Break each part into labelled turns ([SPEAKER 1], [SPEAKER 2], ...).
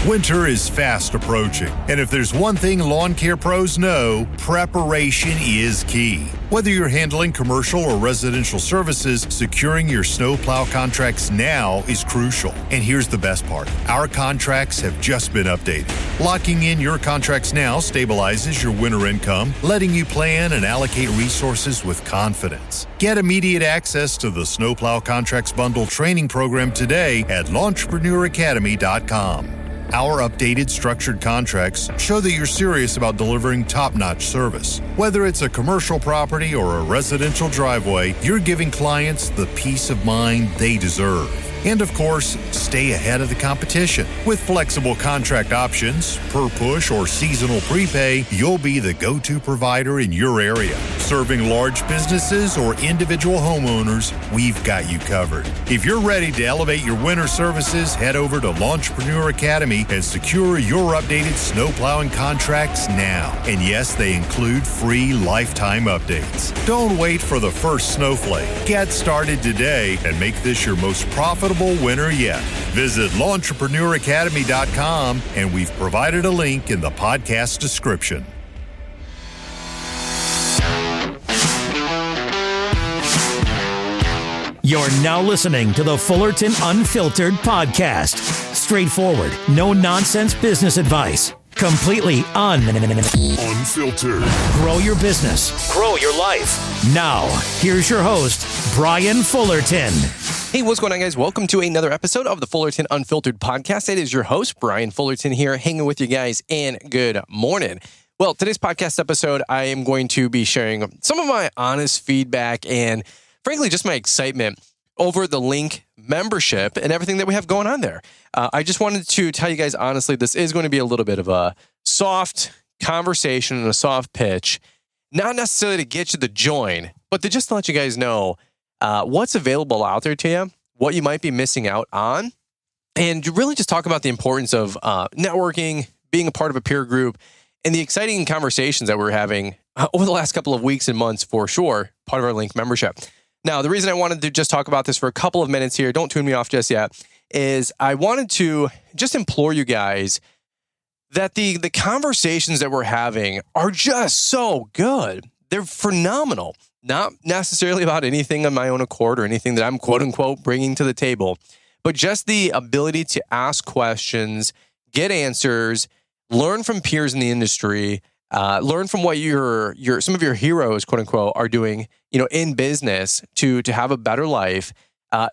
[SPEAKER 1] Winter is fast approaching, and if there's one thing lawn care pros know, preparation is key. Whether you're handling commercial or residential services, securing your snowplow contracts now is crucial. And here's the best part. Our contracts have just been updated. Locking in your contracts now stabilizes your winter income, letting you plan and allocate resources with confidence. Get immediate access to the Snowplow Contracts Bundle training program today at launchpreneuracademy.com. Our updated structured contracts show that you're serious about delivering top-notch service. Whether it's a commercial property or a residential driveway, you're giving clients the peace of mind they deserve. And of course, stay ahead of the competition. With flexible contract options, per push or seasonal prepay, you'll be the go-to provider in your area. Serving large businesses or individual homeowners, we've got you covered. If you're ready to elevate your winter services, head over to Launchpreneur Academy and secure your updated snow plowing contracts now. And yes, they include free lifetime updates. Don't wait for the first snowflake. Get started today and make this your most profitable winter yet. Visit launchpreneuracademy.com, and we've provided a link in the podcast description.
[SPEAKER 2] You're now listening to the Fullerton Unfiltered podcast. Straightforward, no nonsense business advice. Completely unfiltered. Grow your business. Grow your life. Now, here's your host, Brian Fullerton.
[SPEAKER 3] Hey, what's going on, guys? Welcome to another episode of the Fullerton Unfiltered podcast. It is your host, Brian Fullerton, here, hanging with you guys, and good morning. Well, today's podcast episode, I am going to be sharing some of my honest feedback and, frankly, just my excitement over the Link membership and everything that we have going on there. I just wanted to tell you guys, honestly, this is going to be a little bit of a soft conversation and a soft pitch, not necessarily to get you to join, but to just let you guys know what's available out there to you, what you might be missing out on, and really just talk about the importance of networking, being a part of a peer group, and the exciting conversations that we're having over the last couple of weeks and months, for sure, part of our Link membership. Now, the reason I wanted to just talk about this for a couple of minutes here, don't tune me off just yet, is I wanted to just implore you guys that the conversations that we're having are just so good. They're phenomenal. Not necessarily about anything on my own accord or anything that I'm quote unquote bringing to the table, but just the ability to ask questions, get answers, learn from peers in the industry, learn from what some of your heroes, quote unquote, are doing, in business to have a better life.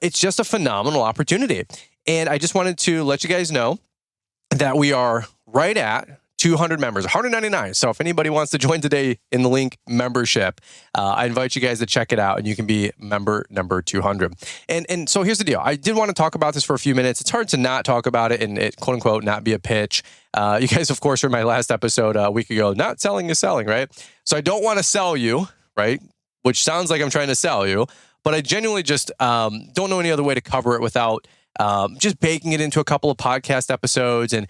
[SPEAKER 3] It's just a phenomenal opportunity. And I just wanted to let you guys know that we are right at 200 members, 199. So if anybody wants to join today in the Link membership, I invite you guys to check it out, and you can be member number 200. And so here's the deal. I did want to talk about this for a few minutes. It's hard to not talk about it and it, quote unquote, not be a pitch. You guys, of course, heard my last episode a week ago, not selling is selling, right? So I don't want to sell you, right? Which sounds like I'm trying to sell you, but I genuinely just don't know any other way to cover it without just baking it into a couple of podcast episodes. And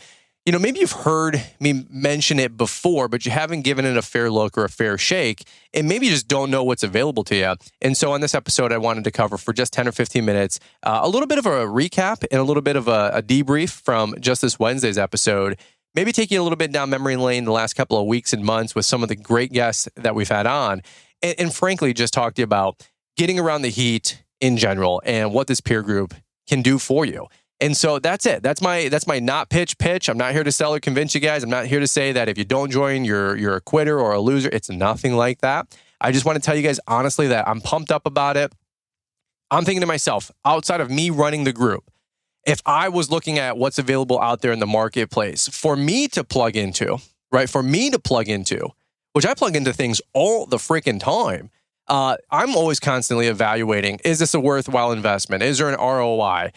[SPEAKER 3] maybe you've heard me mention it before, but you haven't given it a fair look or a fair shake, and maybe you just don't know what's available to you. And so on this episode, I wanted to cover for just 10 or 15 minutes, a little bit of a recap and a little bit of a debrief from just this Wednesday's episode, maybe taking a little bit down memory lane the last couple of weeks and months with some of the great guests that we've had on, and frankly, just talk to you about getting around the heat in general and what this peer group can do for you. And so that's it. That's my not pitch. I'm not here to sell or convince you guys. I'm not here to say that if you don't join, you're a quitter or a loser. It's nothing like that. I just want to tell you guys honestly that I'm pumped up about it. I'm thinking to myself, outside of me running the group, if I was looking at what's available out there in the marketplace for me to plug into, right? For me to plug into, which I plug into things all the freaking time. I'm always constantly evaluating, is this a worthwhile investment? Is there an ROI?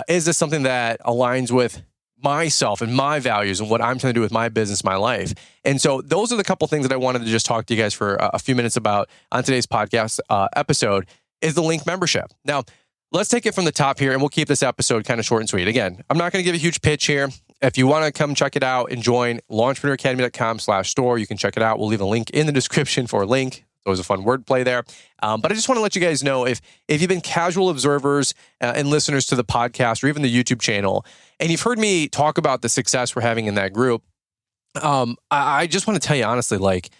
[SPEAKER 3] Is this something that aligns with myself and my values and what I'm trying to do with my business, my life? And so those are the couple things that I wanted to just talk to you guys for a few minutes about on today's podcast episode is the Link membership. Now, let's take it from the top here, and we'll keep this episode kind of short and sweet. Again, I'm not going to give a huge pitch here. If you want to come check it out and join launchpreneuracademy.com/store, you can check it out. We'll leave a link in the description for a link. always a fun wordplay there. But I just want to let you guys know if you've been casual observers and listeners to the podcast or even the YouTube channel, and you've heard me talk about the success we're having in that group, I just want to tell you honestly, like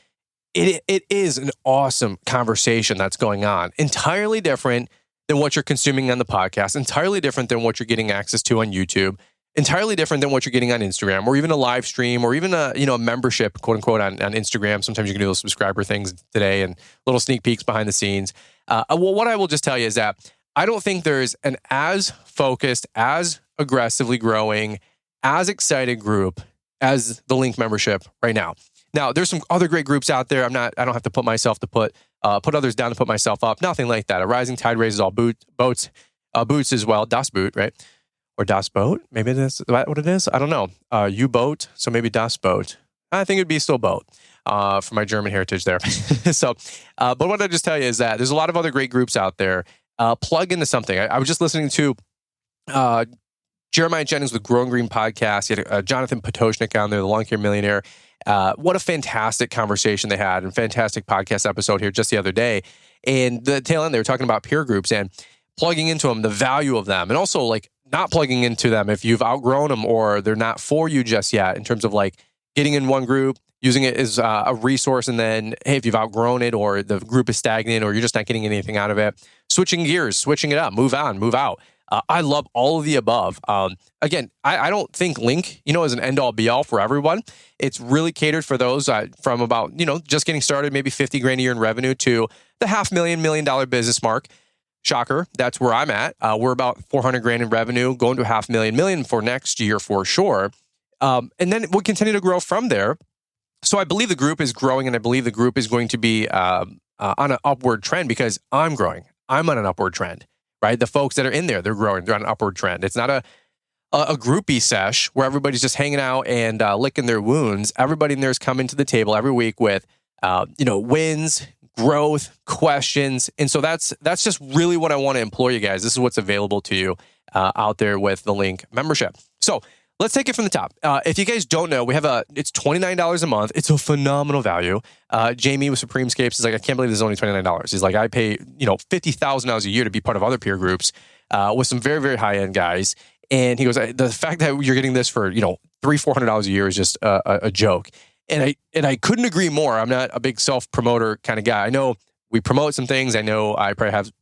[SPEAKER 3] it is an awesome conversation that's going on. Entirely different than what you're consuming on the podcast, entirely different than what you're getting access to on YouTube, entirely different than what you're getting on Instagram, or even a live stream, or even a membership, quote unquote, on Instagram. Sometimes you can do those subscriber things today and little sneak peeks behind the scenes. Well, what I will just tell you is that I don't think there's an as focused, as aggressively growing, as excited group as the Link membership right now. Now, there's some other great groups out there. I don't have to put myself to put others down to put myself up. Nothing like that. A rising tide raises all boats as well. Das Boot, right? Or Das Boat? Maybe that's what it is. I don't know. U-Boat, so maybe Das Boat. I think it'd be still Boat for my German heritage there. But what I just tell you is that there's a lot of other great groups out there. Plug into something. I was just listening to Jeremiah Jennings with Growing Green podcast. He had Jonathan Potoshnik on there, the Lawn Care Millionaire. What a fantastic conversation they had and fantastic podcast episode here just the other day. And the tail end, they were talking about peer groups and plugging into them, the value of them, and also like not plugging into them if you've outgrown them or they're not for you just yet in terms of like getting in one group, using it as a resource. And then, hey, if you've outgrown it or the group is stagnant or you're just not getting anything out of it, switching gears, switching it up, move on, move out. I love all of the above. Again, I don't think Link, is an end all be all for everyone. It's really catered for those from about, just getting started, maybe 50 grand a year in revenue to the $500,000, $1 million business mark. Shocker. That's where I'm at. We're about 400 grand in revenue, going to $500,000, million for next year for sure. And then we'll continue to grow from there. So I believe the group is growing, and I believe the group is going to be on an upward trend because I'm growing. I'm on an upward trend. Right? The folks that are in there, they're growing. They're on an upward trend. It's not a groupie sesh where everybody's just hanging out and licking their wounds. Everybody in there is coming to the table every week with, wins, growth, questions. And so that's just really what I want to implore you guys. This is what's available to you out there with the Link membership. So let's take it from the top. If you guys don't know, it's $29 a month. It's a phenomenal value. Jamie with Supremescapes is like, I can't believe this is only $29. He's like, I pay, $50,000 a year to be part of other peer groups with some very, very high-end guys. And he goes, the fact that you're getting this for, $300-$400 a year is just a joke. And I couldn't agree more. I'm not a big self-promoter kind of guy. I know we promote some things. I know I probably have,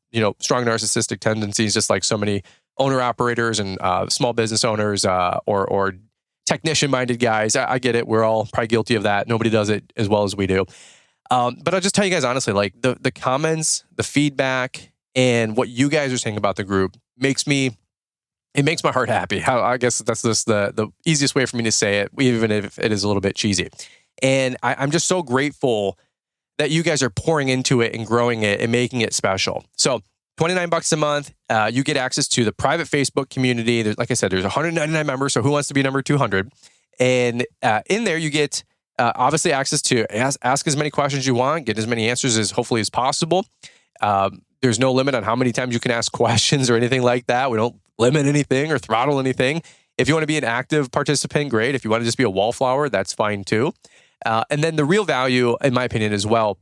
[SPEAKER 3] strong narcissistic tendencies, just like so many owner-operators and small business owners or technician-minded guys. I get it. We're all probably guilty of that. Nobody does it as well as we do. But I'll just tell you guys honestly, like the comments, the feedback, and what you guys are saying about the group makes my heart happy. I guess that's just the easiest way for me to say it, even if it is a little bit cheesy. And I'm just so grateful that you guys are pouring into it and growing it and making it special. So $29 a month, you get access to the private Facebook community. Like I said, there's 199 members. So who wants to be number 200? And in there, you get obviously access to ask as many questions you want, get as many answers as hopefully as possible. There's no limit on how many times you can ask questions or anything like that. We don't limit anything or throttle anything. If you want to be an active participant, great. If you want to just be a wallflower, that's fine too. And then the real value, in my opinion, as well,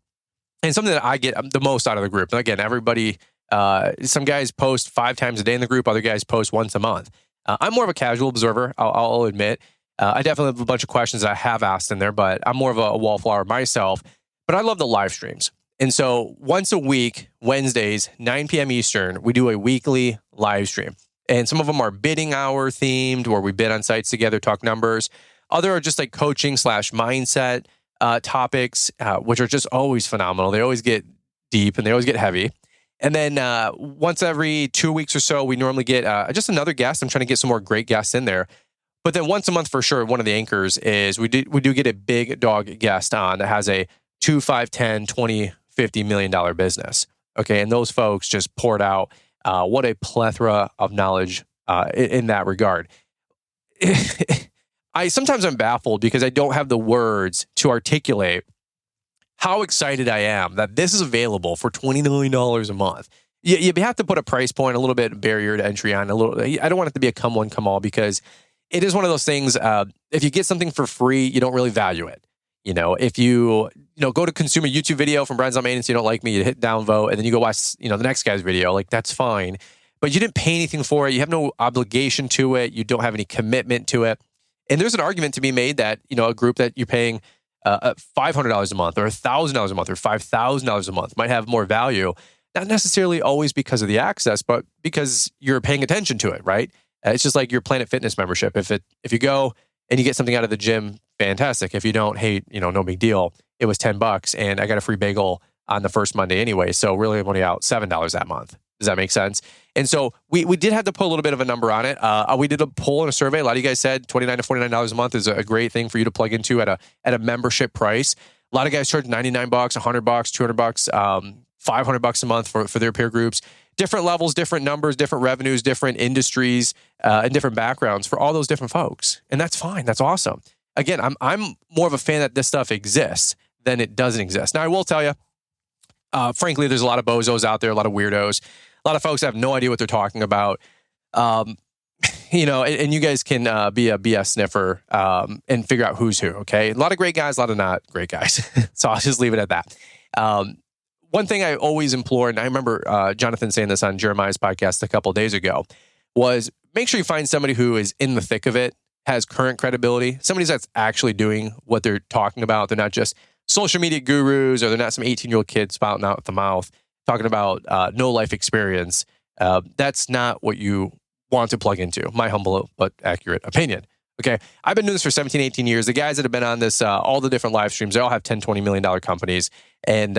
[SPEAKER 3] and something that I get the most out of the group. And again, everybody, some guys post 5 times a day in the group. Other guys post once a month. I'm more of a casual observer, I'll admit. I definitely have a bunch of questions that I have asked in there, but I'm more of a wallflower myself. But I love the live streams. And so once a week, Wednesdays, 9 p.m. Eastern, we do a weekly live stream. And some of them are bidding hour themed, where we bid on sites together, talk numbers. Other are just like coaching / mindset topics, which are just always phenomenal. They always get deep and they always get heavy. And then once every 2 weeks or so, we normally get just another guest. I'm trying to get some more great guests in there. But then once a month for sure, one of the anchors is we do get a big dog guest on that has a 2, 5, 10, 20, $50 million business. Okay. And those folks just poured out what a plethora of knowledge in that regard. Sometimes I'm baffled because I don't have the words to articulate how excited I am that this is available for $29 a month. You have to put a price point, a little bit barrier to entry on. I don't want it to be a come one, come all, because it is one of those things. If you get something for free, you don't really value it. If you go to consume a YouTube video from Brian's on Maintenance, you don't like me, you hit downvote, and then you go watch, the next guy's video, like that's fine. But you didn't pay anything for it. You have no obligation to it. You don't have any commitment to it. And there's an argument to be made that, a group that you're paying $500 a month or $1,000 a month or $5,000 a month might have more value, not necessarily always because of the access, but because you're paying attention to it, right? It's just like your Planet Fitness membership. If you go and you get something out of the gym, fantastic. If you don't, hey, no big deal. It was $10 and I got a free bagel on the first Monday anyway. So really I'm only out $7 that month. Does that make sense? And so we did have to put a little bit of a number on it. We did a poll and a survey. A lot of you guys said $29 to $49 a month is a great thing for you to plug into at a membership price. A lot of guys charge $99, $100, $200, $500 a month for their peer groups. Different levels, different numbers, different revenues, different industries, and different backgrounds for all those different folks. And that's fine. That's awesome. Again, I'm more of a fan that this stuff exists than it doesn't exist. Now, I will tell you, frankly, there's a lot of bozos out there, a lot of weirdos. A lot of folks have no idea what they're talking about. And you guys can be a BS sniffer and figure out who's who, okay? A lot of great guys, a lot of not great guys. So I'll just leave it at that. One thing I always implore, and I remember Jonathan saying this on Jeremiah's podcast a couple of days ago, was make sure you find somebody who is in the thick of it, has current credibility, somebody that's actually doing what they're talking about. They're not just social media gurus, or they're not some 18-year-old kid spouting out the mouth talking about no life experience. That's not what you want to plug into, my humble but accurate opinion. Okay, I've been doing this for 17, 18 years. The guys that have been on this, all the different live streams, they all have $10, $20 million companies, and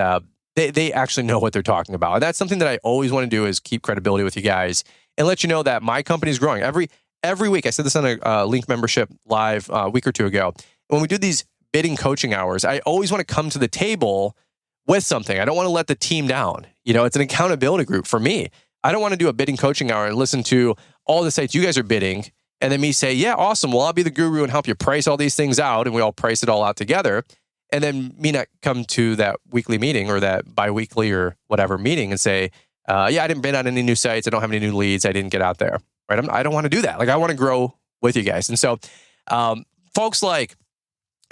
[SPEAKER 3] they actually know what they're talking about. And that's something that I always want to do, is keep credibility with you guys and let you know that my company is growing. Every week, I said this on a Link membership live a week or two ago, when we do these bidding coaching hours, I always want to come to the table with something. I don't want to let the team down. It's an accountability group for me. I don't want to do a bidding coaching hour and listen to all the sites you guys are bidding and then me say, yeah, awesome. Well, I'll be the guru and help you price all these things out, and we all price it all out together. And then me not come to that weekly meeting or that biweekly or whatever meeting and say, yeah, I didn't bid on any new sites. I don't have any new leads. I didn't get out there. Right? I don't want to do that. Like, I want to grow with you guys. And so folks like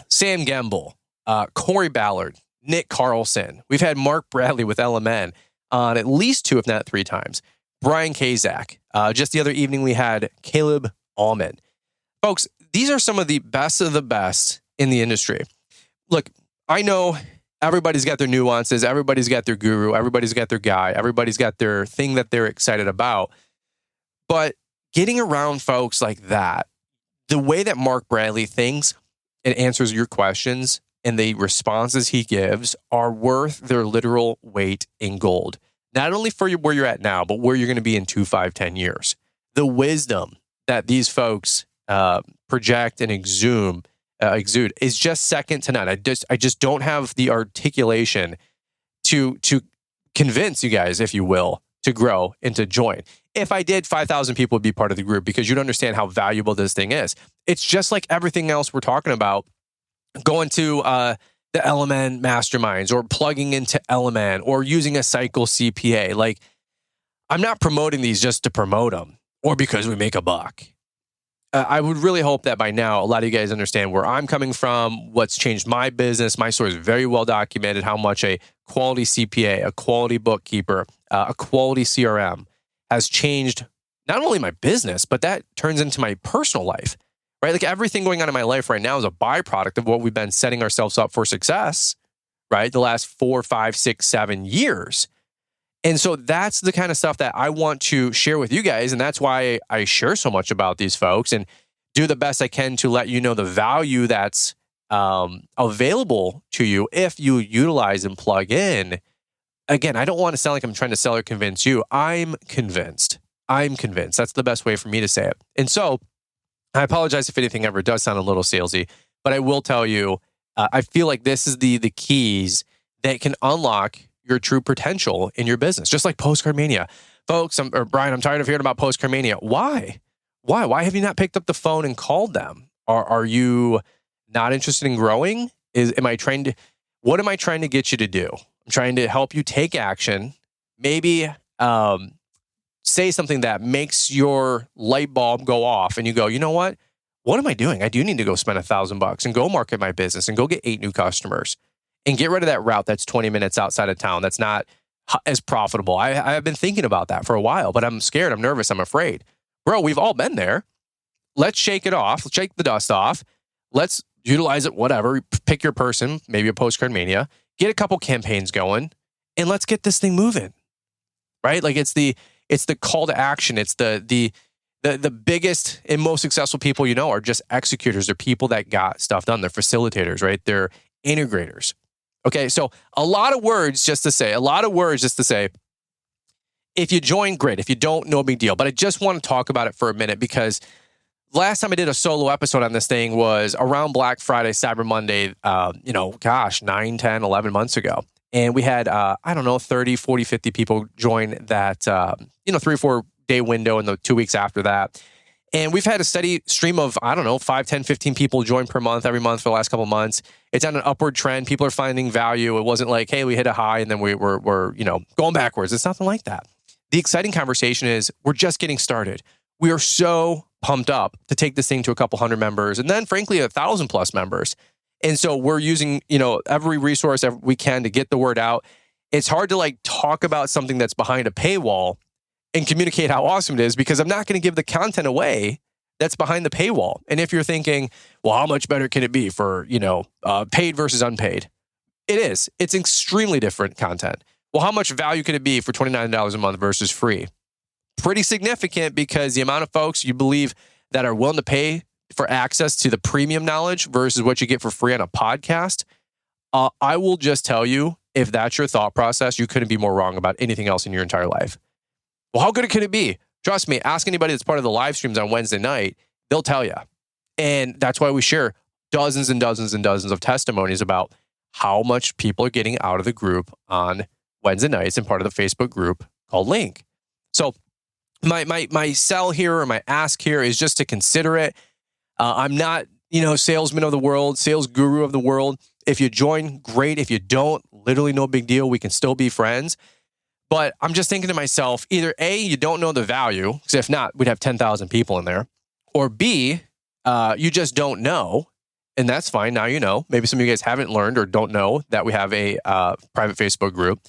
[SPEAKER 3] Sam Gamble, Corey Ballard, Nick Carlson. We've had Mark Bradley with LMN on at least 2, if not 3 times. Brian Kazak. Just the other evening, we had Caleb Allman. Folks, these are some of the best in the industry. Look, I know everybody's got their nuances. Everybody's got their guru. Everybody's got their guy. Everybody's got their thing that they're excited about. But getting around folks like that, the way that Mark Bradley thinks and answers your questions, and the responses he gives are worth their literal weight in gold. Not only for where you're at now, but where you're going to be in 2, 5, 10 years. The wisdom that these folks project and exude is just second to none. I just don't have the articulation to convince you guys, if you will, to grow and to join. If I did, 5,000 people would be part of the group, because you'd understand how valuable this thing is. It's just like everything else we're talking about. Going to the LMN masterminds, or plugging into LMN, or using a cycle CPA. Like, I'm not promoting these just to promote them or because we make a buck. I would really hope that by now, a lot of you guys understand where I'm coming from, what's changed my business. My story is very well documented, how much a quality CPA, a quality bookkeeper, a quality CRM has changed not only my business, but that turns into my personal life. Right? Like, everything going on in my life right now is a byproduct of what we've been setting ourselves up for success, right? The last 4, 5, 6, 7 years. And so that's the kind of stuff that I want to share with you guys. And that's why I share so much about these folks and do the best I can to let you know the value that's available to you if you utilize and plug in. Again, I don't want to sound like I'm trying to sell or convince you. I'm convinced. That's the best way for me to say it. And so I apologize if anything ever does sound a little salesy, but I will tell you, I feel like this is the keys that can unlock your true potential in your business, just like Postcard Mania. Folks, Brian, I'm tired of hearing about Postcard Mania. Why? Why have you not picked up the phone and called them? Are you not interested in growing? What am I trying to get you to do? I'm trying to help you take action. Maybe say something that makes your light bulb go off and you go, you know what? what am I doing? I do need to go spend $1,000 and go market my business and go get 8 new customers and get rid of that route that's 20 minutes outside of town. That's not as profitable. I have been thinking about that for a while, but I'm scared. I'm nervous. I'm afraid. Bro, we've all been there. Let's shake it off. Let's shake the dust off. Let's utilize it, whatever. Pick your person, maybe a postcard mania. Get a couple campaigns going, and let's get this thing moving. Right? Like it's the call to action. It's the biggest and most successful people are just executors. They're people that got stuff done. They're facilitators, right? They're integrators. Okay, so a lot of words just to say, if you join, great. If you don't, no big deal. But I just want to talk about it for a minute because last time I did a solo episode on this thing was around Black Friday, Cyber Monday, 9, 10, 11 months ago. And we had, 30, 40, 50 people join that, 3 or 4 day window in the 2 weeks after that. And we've had a steady stream of, 5, 10, 15 people join per month, every month for the last couple of months. It's on an upward trend. People are finding value. It wasn't like, hey, we hit a high and then we're going backwards. It's nothing like that. The exciting conversation is we're just getting started. We are so pumped up to take this thing to a couple hundred members and then frankly 1,000+ members. And so we're using, every resource we can to get the word out. It's hard to talk about something that's behind a paywall and communicate how awesome it is because I'm not going to give the content away that's behind the paywall. And if you're thinking, well, how much better can it be for, paid versus unpaid? It is. It's extremely different content. Well, how much value could it be for $29 a month versus free? Pretty significant because the amount of folks you believe that are willing to pay for access to the premium knowledge versus what you get for free on a podcast, I will just tell you, if that's your thought process, you couldn't be more wrong about anything else in your entire life. Well, how good could it be? Trust me, ask anybody that's part of the live streams on Wednesday night, they'll tell you. And that's why we share dozens and dozens and dozens of testimonies about how much people are getting out of the group on Wednesday nights and part of the Facebook group called Link. So my sell here or my ask here is just to consider it. I'm not, salesman of the world, sales guru of the world. If you join, great. If you don't, literally no big deal. We can still be friends. But I'm just thinking to myself, either A, you don't know the value, because if not, we'd have 10,000 people in there. Or B, you just don't know. And that's fine. Now you know. Maybe some of you guys haven't learned or don't know that we have a private Facebook group.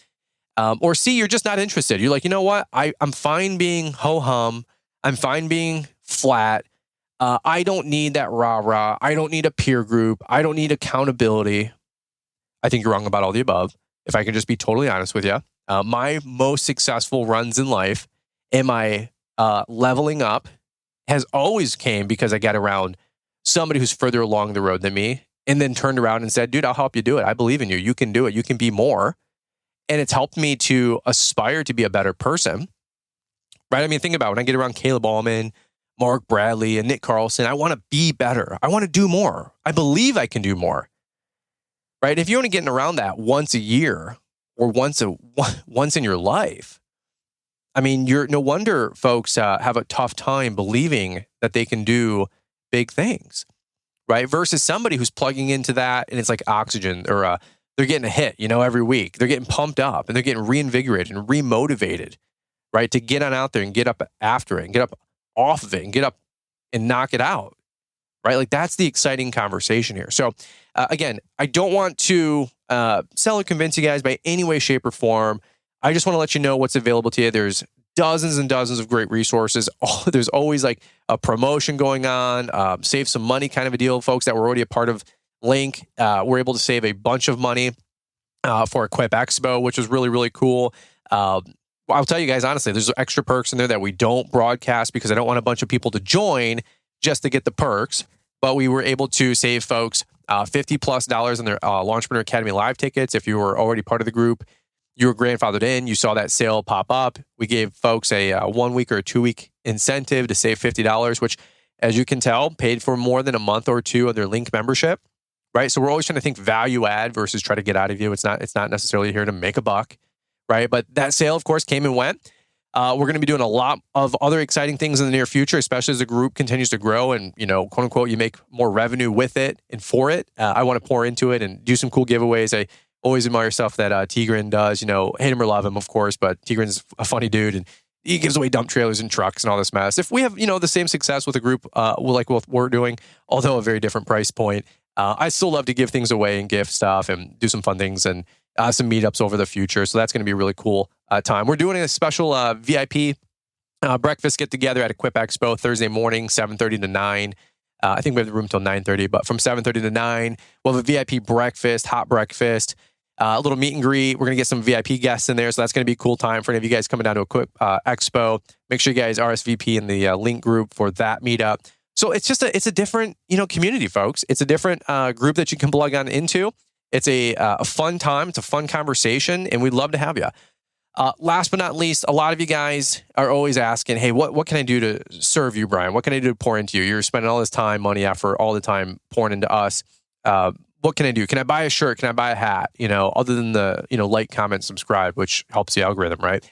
[SPEAKER 3] Or C, you're just not interested. You're like, you know what? I'm fine being ho-hum. I'm fine being flat. I don't need that rah-rah. I don't need a peer group. I don't need accountability. I think you're wrong about all the above. If I can just be totally honest with you. My most successful runs in life and my leveling up has always came because I got around somebody who's further along the road than me and then turned around and said, dude, I'll help you do it. I believe in you. You can do it. You can be more. And it's helped me to aspire to be a better person. Right? I mean, think about it. When I get around Caleb Allman, Mark Bradley, and Nick Carlson, I want to be better. I want to do more. I believe I can do more. Right? If you're only getting around that once a year or once in your life, I mean, you're no wonder folks have a tough time believing that they can do big things, right? Versus somebody who's plugging into that and it's like oxygen, or they're getting a hit, every week. They're getting pumped up and they're getting reinvigorated and remotivated, right? To get on out there and get up after it and get up off of it and get up and knock it out, right? Like that's the exciting conversation here. So again, I don't want to sell or convince you guys by any way, shape, or form. I just want to let you know what's available to you. There's dozens and dozens of great resources. There's always like a promotion going on, save some money kind of a deal. Folks that were already a part of Link were able to save a bunch of money for Equip Expo, which was really, really cool. I'll tell you guys, honestly, there's extra perks in there that we don't broadcast because I don't want a bunch of people to join just to get the perks. But we were able to save folks $50+ on their Launchpreneur Academy live tickets. If you were already part of the group, you were grandfathered in, you saw that sale pop up. We gave folks a 1 week or a 2 week incentive to save $50, which, as you can tell, paid for more than a month or two of their Link membership, right? So we're always trying to think value add versus try to get out of you. It's not necessarily here to make a buck, right? But that sale, of course, came and went. We're going to be doing a lot of other exciting things in the near future, especially as the group continues to grow and, quote unquote, you make more revenue with it and for it. I want to pour into it and do some cool giveaways. I always admire stuff that Tigran does, hate him or love him, of course, but Tigran's a funny dude and he gives away dump trailers and trucks and all this mess. If we have, the same success with a group, like what we're doing, although a very different price point, I still love to give things away and gift stuff and do some fun things and some meetups over the future. So that's going to be a really cool time. We're doing a special VIP breakfast get together at Equip Expo Thursday morning, 7:30 to 9. I think we have the room till 9:30, but from 7:30 to 9, we'll have a VIP breakfast, hot breakfast, a little meet and greet. We're going to get some VIP guests in there, so that's going to be a cool time for any of you guys coming down to Equip Expo. Make sure you guys RSVP in the link group for that meetup. So it's just it's a different, community, folks. It's a different group that you can plug on into. It's a fun time. It's a fun conversation, and we'd love to have you. Last but not least, a lot of you guys are always asking, hey, what can I do to serve you, Brian? What can I do to pour into you? You're spending all this time, money, effort, all the time pouring into us. What can I do? Can I buy a shirt? Can I buy a hat? Other than the, like, comment, subscribe, which helps the algorithm, right?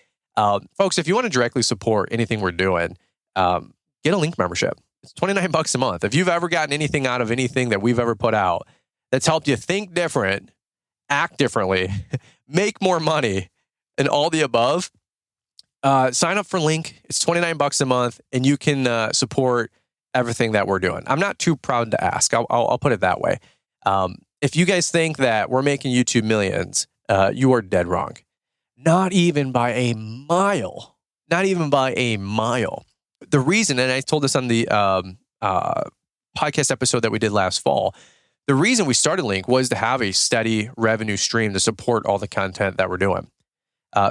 [SPEAKER 3] Folks, if you want to directly support anything we're doing, get a link membership. It's $29 a month. If you've ever gotten anything out of anything that we've ever put out that's helped you think different, act differently, make more money, and all the above, sign up for Link. It's $29 a month, and you can support everything that we're doing. I'm not too proud to ask. I'll put it that way. If you guys think that we're making YouTube millions, you are dead wrong. Not even by a mile. Not even by a mile. The reason, and I told this on the podcast episode that we did last fall, the reason we started Link was to have a steady revenue stream to support all the content that we're doing.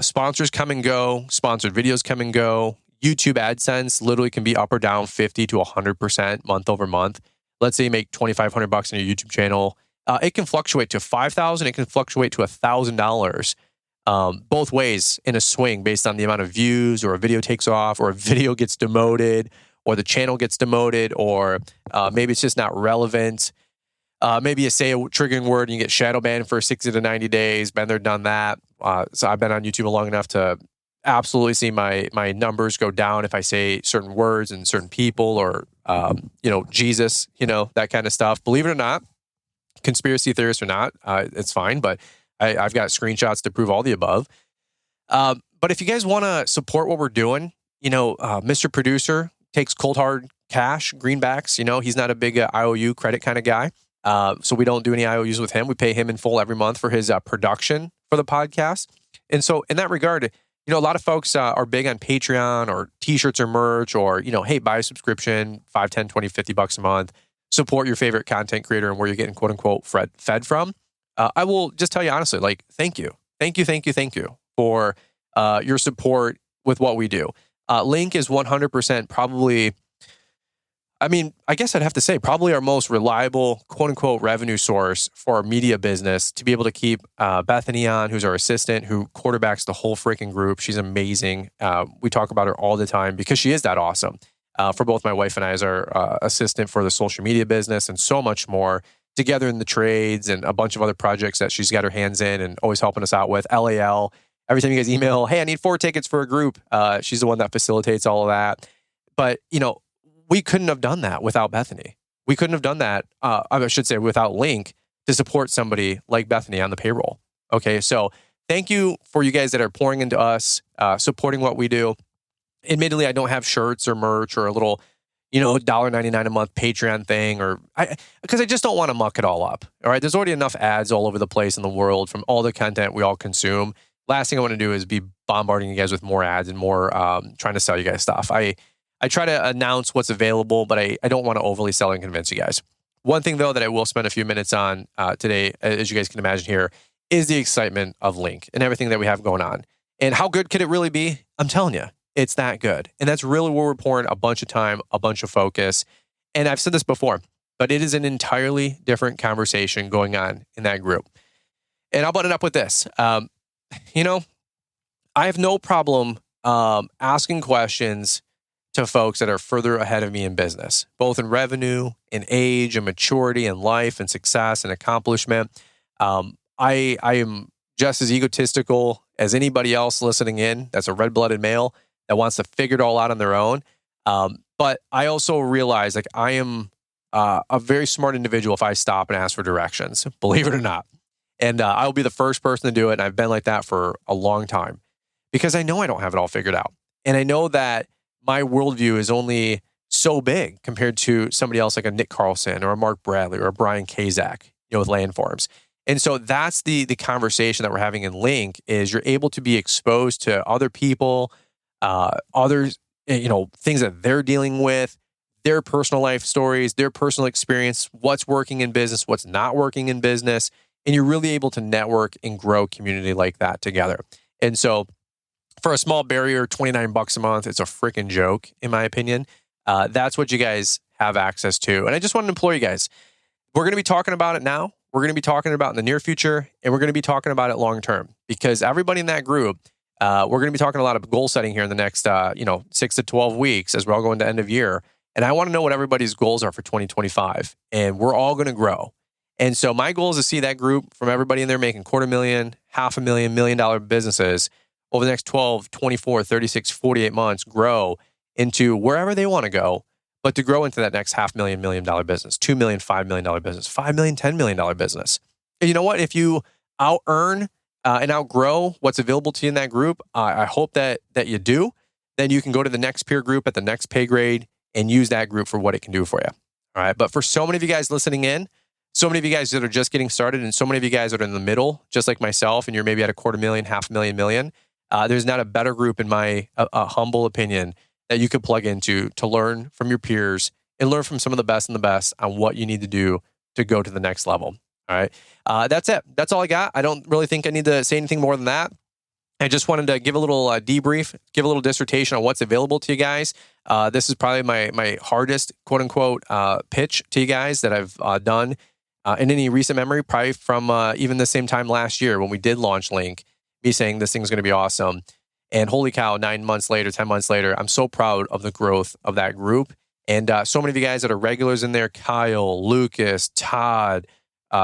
[SPEAKER 3] Sponsors come and go. Sponsored videos come and go. YouTube AdSense literally can be up or down 50 to 100% month over month. Let's say you make $2,500 on your YouTube channel. It can fluctuate to $5,000. It can fluctuate to $1,000. Both ways in a swing based on the amount of views, or a video takes off, or a video gets demoted, or the channel gets demoted, or maybe it's just not relevant. Maybe you say a triggering word and you get shadow banned for 60 to 90 days. Been there, done that. So I've been on YouTube long enough to absolutely see my numbers go down if I say certain words and certain people, or, Jesus, that kind of stuff. Believe it or not, conspiracy theorist or not, it's fine. But I've got screenshots to prove all the above. But if you guys want to support what we're doing, Mr. Producer takes cold hard cash, greenbacks. He's not a big IOU credit kind of guy. So we don't do any IOUs with him. We pay him in full every month for his production for the podcast. And so in that regard, a lot of folks are big on Patreon or t-shirts or merch, or, hey, buy a subscription, $5, $10, $20, $50 a month, support your favorite content creator and where you're getting quote unquote fed from. I will just tell you honestly, thank you for your support with what we do. Link is 100% probably, I guess I'd have to say probably our most reliable quote unquote revenue source for our media business, to be able to keep Bethany on, who's our assistant, who quarterbacks the whole freaking group. She's amazing. We talk about her all the time because she is that awesome. For both my wife and I as our assistant for the social media business, and so much more. Together in the trades and a bunch of other projects that she's got her hands in and always helping us out with. LAL, every time you guys email, hey, I need 4 tickets for a group, she's the one that facilitates all of that. But, we couldn't have done that without Bethany. We couldn't have done that, I should say, without Link, to support somebody like Bethany on the payroll. Okay, so thank you for you guys that are pouring into us, supporting what we do. Admittedly, I don't have shirts or merch or a little $1.99 a month Patreon thing, because I just don't want to muck it all up. All right. There's already enough ads all over the place in the world from all the content we all consume. Last thing I want to do is be bombarding you guys with more ads and more trying to sell you guys stuff. I try to announce what's available, but I don't want to overly sell and convince you guys. One thing, though, that I will spend a few minutes on today, as you guys can imagine here, is the excitement of Link and everything that we have going on. And how good could it really be? I'm telling you. It's that good. And that's really where we're pouring a bunch of time, a bunch of focus. And I've said this before, but it is an entirely different conversation going on in that group. And I'll button it up with this. I have no problem asking questions to folks that are further ahead of me in business, both in revenue, in age, and maturity, and life, and success, and accomplishment. I am just as egotistical as anybody else listening in that's a red-blooded male that wants to figure it all out on their own. But I also realize I am a very smart individual if I stop and ask for directions, believe it or not. And I will be the first person to do it. And I've been like that for a long time because I know I don't have it all figured out. And I know that my worldview is only so big compared to somebody else like a Nick Carlson or a Mark Bradley or a Brian Kazak, with Landforms. And so that's the conversation that we're having in Link is you're able to be exposed to other people, others, things that they're dealing with, their personal life stories, their personal experience, what's working in business, what's not working in business. And you're really able to network and grow community like that together. And so for a small barrier, $29 a month, it's a freaking joke, in my opinion. That's what you guys have access to. And I just want to implore you guys, we're going to be talking about it now. We're going to be talking about it in the near future, and we're going to be talking about it long term because everybody in that group, we're going to be talking a lot of goal setting here in the next, 6 to 12 weeks as we're all going to end of year. And I want to know what everybody's goals are for 2025, and we're all going to grow. And so my goal is to see that group from everybody in there making $250,000, $500,000, $1 million businesses over the next 12, 24, 36, 48 months grow into wherever they want to go, but to grow into that next $500,000, $1 million business, $2 million, $5 million business, $5 million, $10 million business. And you know what? If you out-earn and outgrow what's available to you in that group, I hope that you do. Then you can go to the next peer group at the next pay grade and use that group for what it can do for you. All right. But for so many of you guys listening in, so many of you guys that are just getting started, and so many of you guys that are in the middle, just like myself, and you're maybe at $250,000, $500,000, $1 million, there's not a better group, in my humble opinion, that you could plug into to learn from your peers and learn from some of the best on what you need to do to go to the next level. All right. That's it. That's all I got. I don't really think I need to say anything more than that. I just wanted to give a little debrief, give a little dissertation on what's available to you guys. This is probably my hardest, quote unquote, pitch to you guys that I've done in any recent memory, probably from even the same time last year when we did launch Link, me saying this thing's going to be awesome. And holy cow, 9 months later, 10 months later, I'm so proud of the growth of that group. And so many of you guys that are regulars in there, Kyle, Lucas, Todd,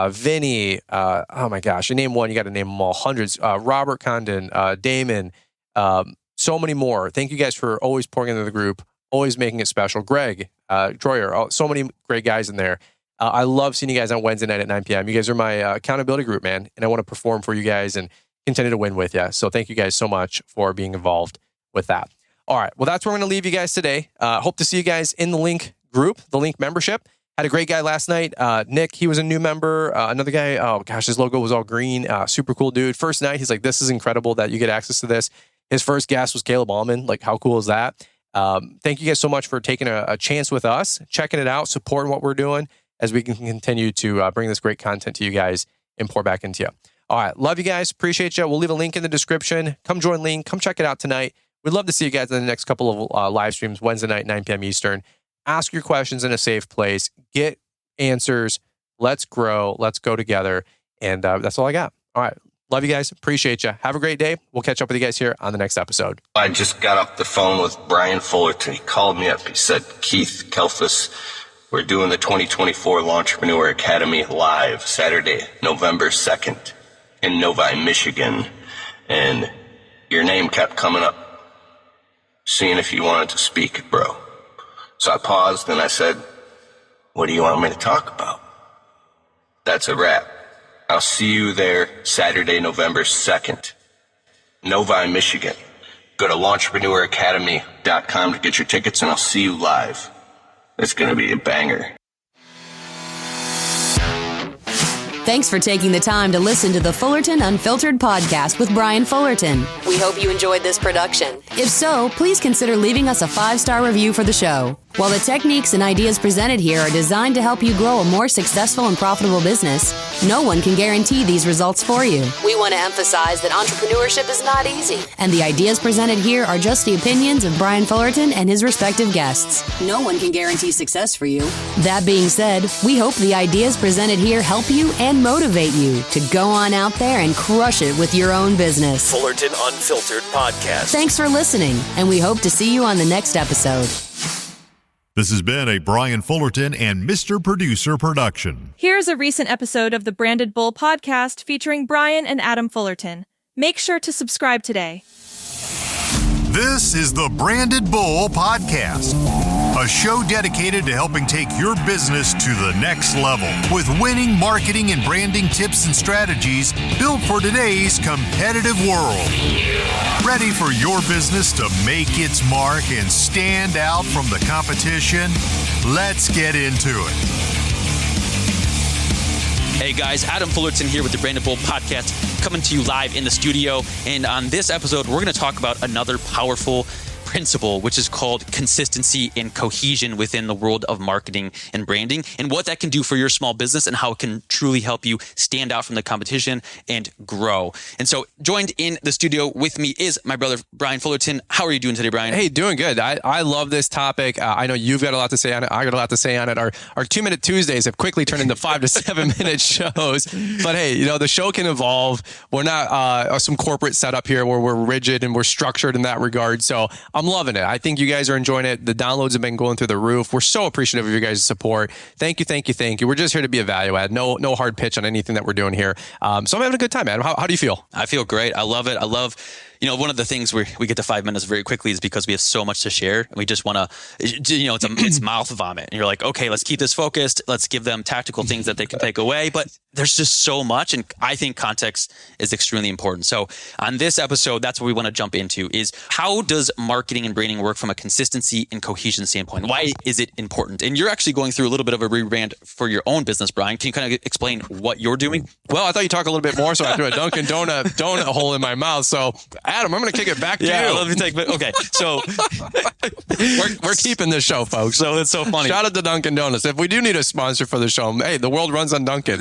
[SPEAKER 3] Vinny, oh my gosh, you name one, you got to name them all, hundreds, Robert Condon, Damon, so many more. Thank you guys for always pouring into the group, always making it special. Greg, Troyer, so many great guys in there. I love seeing you guys on Wednesday night at 9 p.m. You guys are my accountability group, man. And I want to perform for you guys and continue to win with you. So thank you guys so much for being involved with that. All right. Well, that's where I'm going to leave you guys today. Hope to see you guys in the Link group, the Link membership. Had a great guy last night. Nick, he was a new member. Another guy, oh gosh, his logo was all green. Super cool dude. First night, he's like, this is incredible that you get access to this. His first guest was Caleb Allman. Like, how cool is that? Thank you guys so much for taking a chance with us, checking it out, supporting what we're doing as we can continue to bring this great content to you guys and pour back into you. All right. Love you guys. Appreciate you. We'll leave a link in the description. Come join Link. Come check it out tonight. We'd love to see you guys in the next couple of live streams, Wednesday night, 9 p.m. Eastern. Ask your questions in a safe place. Get answers. Let's grow. Let's go together. And that's all I got. All right. Love you guys. Appreciate you. Have a great day. We'll catch up with you guys here on the next episode.
[SPEAKER 4] I just got off the phone with Brian Fullerton. He called me up. He said, Keith Kelfus, we're doing the 2024 Launchpreneur Academy live Saturday, November 2nd in Novi, Michigan. And your name kept coming up, seeing if you wanted to speak, bro. So I paused and I said, what do you want me to talk about? That's a wrap. I'll see you there Saturday, November 2nd, Novi, Michigan. Go to launchpreneuracademy.com to get your tickets, and I'll see you live. It's going to be a banger.
[SPEAKER 5] Thanks for taking the time to listen to the Fullerton Unfiltered podcast with Brian Fullerton. We hope you enjoyed this production. If so, please consider leaving us a 5-star review for the show. While the techniques and ideas presented here are designed to help you grow a more successful and profitable business, no one can guarantee these results for you. We want to emphasize that entrepreneurship is not easy, and the ideas presented here are just the opinions of Brian Fullerton and his respective guests. No one can guarantee success for you. That being said, we hope the ideas presented here help you and motivate you to go on out there and crush it with your own business.
[SPEAKER 2] Fullerton Unfiltered Podcast.
[SPEAKER 5] Thanks for listening, and we hope to see you on the next episode.
[SPEAKER 1] This has been a Brian Fullerton and Mr. Producer production.
[SPEAKER 6] Here's a recent episode of the Branded Bull podcast featuring Brian and Adam Fullerton. Make sure to subscribe today.
[SPEAKER 1] This is the Branded Bull Podcast. a show dedicated to helping take your business to the next level with winning marketing and branding tips and strategies built for today's competitive world. Ready for your business to make its mark and stand out from the competition? Let's get into it.
[SPEAKER 7] Hey guys, Adam Fullerton here with the Branded Bold Podcast, coming to you live in the studio. And on this episode, we're going to talk about another powerful principle, which is called consistency and cohesion within the world of marketing and branding, and what that can do for your small business and how it can truly help you stand out from the competition and grow. And so joined in the studio with me is my brother, Brian Fullerton. How are you doing today, Brian?
[SPEAKER 3] Hey, doing good. I love this topic. I know you've got a lot to say on it. I got a lot to say on it. Our 2-minute Tuesdays have quickly turned into 5 to 7 minute shows. But hey, the show can evolve. We're not some corporate setup here where we're rigid and we're structured in that regard. So I'm loving it. I think you guys are enjoying it. The downloads have been going through the roof. We're so appreciative of your guys' support. Thank you. We're just here to be a value add. No hard pitch on anything that we're doing here. So I'm having a good time, Adam. How do you feel?
[SPEAKER 7] I feel great. I love it. I love, one of the things where we get to 5 minutes very quickly is because we have so much to share. And we just want to, it's mouth vomit. And you're like, okay, let's keep this focused. Let's give them tactical things that they can take away. But there's just so much. And I think context is extremely important. So on this episode, that's what we want to jump into is how does marketing and branding work from a consistency and cohesion standpoint? Why is it important? And you're actually going through a little bit of a rebrand for your own business, Brian. Can you kind of explain what you're doing?
[SPEAKER 3] Well, I thought you'd talk a little bit more, so I threw a Dunkin' donut hole in my mouth. So Adam, I'm going to kick it back to you.
[SPEAKER 7] Let me take. Okay, so
[SPEAKER 3] we're keeping this show, folks.
[SPEAKER 7] So it's so funny.
[SPEAKER 3] Shout out to Dunkin' Donuts. If we do need a sponsor for the show, hey, the world runs on Dunkin'.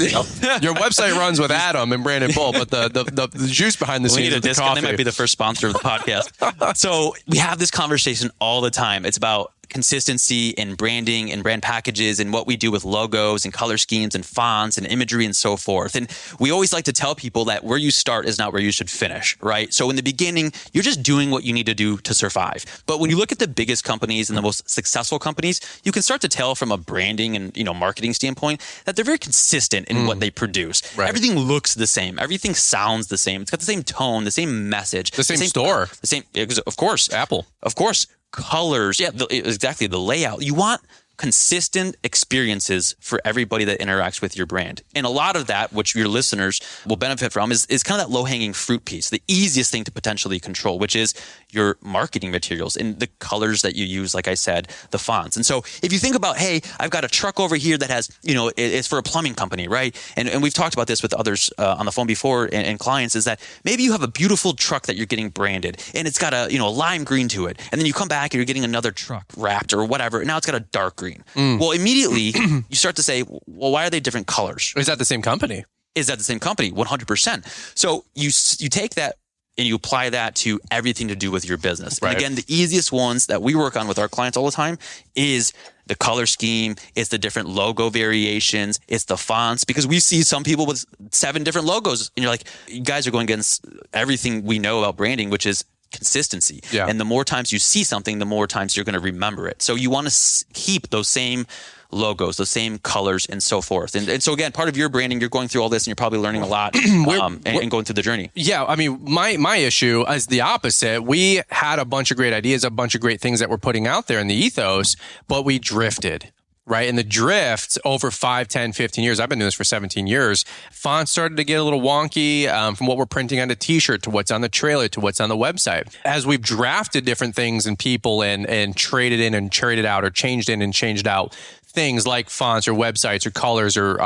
[SPEAKER 3] Your website runs with Adam and Branded Bull, but the juice behind the scenes is the coffee.
[SPEAKER 7] They might be the first sponsor of the podcast. So we have this conversation all the time. It's about consistency and branding and brand packages and what we do with logos and color schemes and fonts and imagery and so forth. And we always like to tell people that where you start is not where you should finish, right? So in the beginning, you're just doing what you need to do to survive. But when you look at the biggest companies and the most successful companies, you can start to tell from a branding and marketing standpoint that they're very consistent in what they produce. Right. Everything looks the same. Everything sounds the same. It's got the same tone, the same message.
[SPEAKER 3] The same store.
[SPEAKER 7] The same, of course.
[SPEAKER 3] Apple.
[SPEAKER 7] Of course. Colors, exactly, the layout. You want consistent experiences for everybody that interacts with your brand. And a lot of that, which your listeners will benefit from, is kind of that low-hanging fruit piece, the easiest thing to potentially control, which is your marketing materials and the colors that you use, like I said, the fonts. And so if you think about, hey, I've got a truck over here that has, it's for a plumbing company, right? And we've talked about this with others on the phone before and clients, is that maybe you have a beautiful truck that you're getting branded and it's got a lime green to it. And then you come back and you're getting another truck wrapped or whatever. And now it's got a dark green. Well, immediately you start to say, well, why are they different colors?
[SPEAKER 3] Is that the same company?
[SPEAKER 7] 100%. So you take that and you apply that to everything to do with your business. Right. And again, the easiest ones that we work on with our clients all the time is the color scheme, it's the different logo variations, it's the fonts, because we see some people with 7 different logos and you're like, you guys are going against everything we know about branding, which is consistency. Yeah. And the more times you see something, the more times you're going to remember it. So you want to keep those same logos, those same colors and so forth. And so again, part of your branding, you're going through all this and you're probably learning a lot and going through the journey.
[SPEAKER 3] Yeah. I mean, my issue is the opposite. We had a bunch of great ideas, a bunch of great things that we're putting out there in the ethos, but we drifted. Right. And the drift over 5, 10, 15 years, I've been doing this for 17 years, fonts started to get a little wonky from what we're printing on a t-shirt to what's on the trailer to what's on the website. As we've drafted different things and people and traded in and traded out or changed in and changed out things like fonts or websites or colors or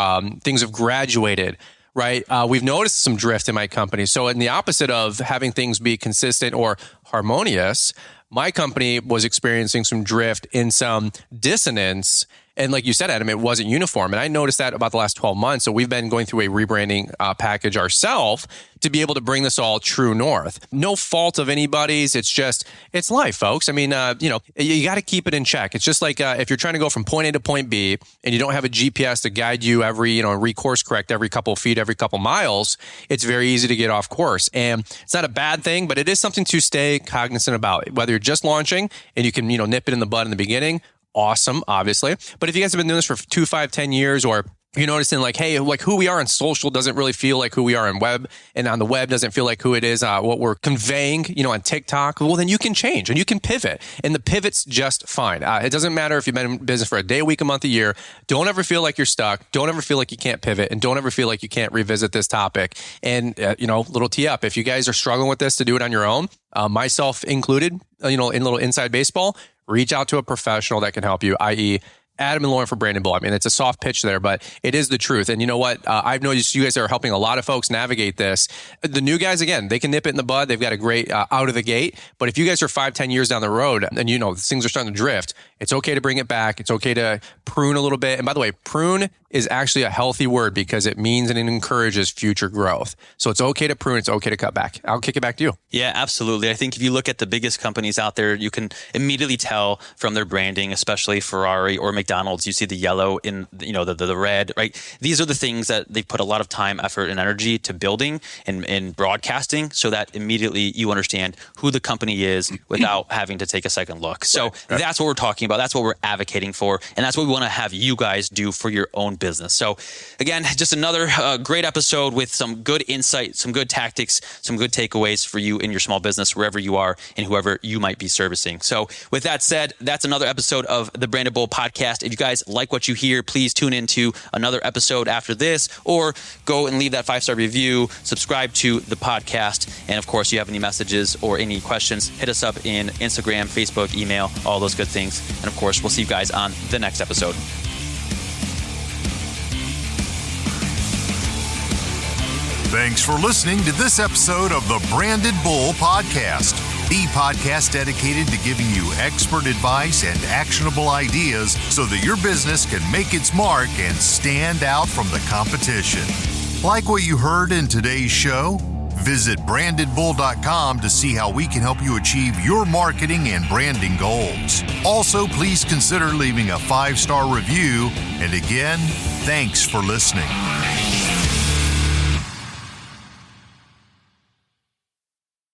[SPEAKER 3] things have graduated. Right. We've noticed some drift in my company. So in the opposite of having things be consistent or harmonious, my company was experiencing some drift in some dissonance. And like you said, Adam, it wasn't uniform. And I noticed that about the last 12 months. So we've been going through a rebranding package ourselves to be able to bring this all true north. No fault of anybody's. It's life, folks. I mean, you got to keep it in check. It's just like if you're trying to go from point A to point B and you don't have a GPS to guide you course correct every couple of feet, every couple miles, it's very easy to get off course. And it's not a bad thing, but it is something to stay cognizant about. Whether you're just launching and you can, nip it in the bud in the beginning, awesome, obviously. But if you guys have been doing this for 2, 5, 10 years or you're noticing like, hey, like who we are on social doesn't really feel like who we are on web, and on the web doesn't feel like who it is, what we're conveying, on TikTok, well, then you can change and you can pivot, and the pivot's just fine. It doesn't matter if you've been in business for a day, a week, a month, a year. Don't ever feel like you're stuck. Don't ever feel like you can't pivot, and don't ever feel like you can't revisit this topic. And, little tee up, if you guys are struggling with this, to do it on your own, myself included, in little inside baseball, reach out to a professional that can help you, i.e., Adam and Lauren for Branded Bull. I mean, it's a soft pitch there, but it is the truth. And you know what? I've noticed you guys are helping a lot of folks navigate this. The new guys, again, they can nip it in the bud. They've got a great out of the gate. But if you guys are 5-10 years down the road and things are starting to drift, it's okay to bring it back. It's okay to prune a little bit. And by the way, prune is actually a healthy word because it means and it encourages future growth. So it's okay to prune. It's okay to cut back. I'll kick it back to you.
[SPEAKER 7] Yeah, absolutely. I think if you look at the biggest companies out there, you can immediately tell from their branding, especially Ferrari or McDonald's. You see the yellow in, the red, right? These are the things that they put a lot of time, effort, and energy to building and broadcasting, so that immediately you understand who the company is without having to take a second look. So that's what we're talking about. That's what we're advocating for. And that's what we want to have you guys do for your own business. So again, just another great episode with some good insight, some good tactics, some good takeaways for you in your small business, wherever you are and whoever you might be servicing. So with that said, that's another episode of the Branded Bull podcast. If you guys like what you hear, please tune into another episode after this, or go and leave that 5-star review, subscribe to the podcast. And of course, if you have any messages or any questions, hit us up in Instagram, Facebook, email, all those good things. And of course, we'll see you guys on the next episode.
[SPEAKER 1] Thanks for listening to this episode of the Branded Bull Podcast, the podcast dedicated to giving you expert advice and actionable ideas so that your business can make its mark and stand out from the competition. Like what you heard in today's show? Visit brandedbull.com to see how we can help you achieve your marketing and branding goals. Also, please consider leaving a 5-star review. And again, thanks for listening.